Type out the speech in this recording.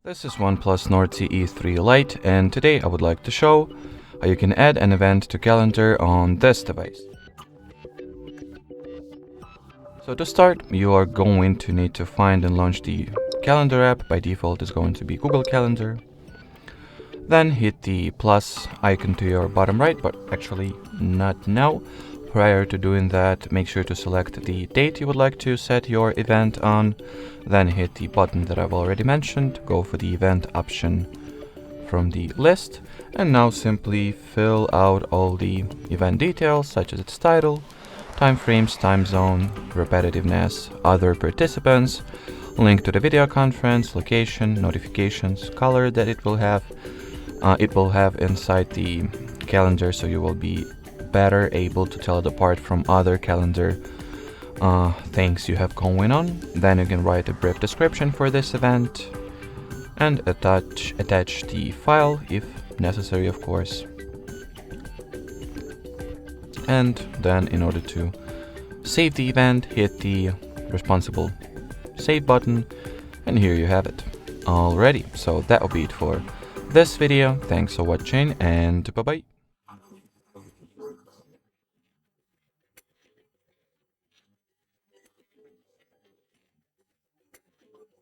This is ONEPLUS Nord CE 3 Lite, and today I would like to show how you can add an event to calendar on this device. So to start, you are going to need to find and launch the calendar app. By default it's going to be Google Calendar. Then hit the plus icon to your bottom right, but actually not now. Prior to doing that, make sure to select the date you would like to set your event on. Then hit the button that I've already mentioned, go for the event option from the list, and now simply fill out all the event details such as its title, time frames, time zone, repetitiveness, other participants, link to the video conference, location, notifications, color that it will have inside the calendar, so you will be better able to tell it apart from other calendar things you have going on. Then you can write a brief description for this event and attach the file if necessary, of course. And then in order to save the event, hit the responsible save button, and here you have it. Alrighty, so that will be it for this video. Thanks for watching, and bye bye.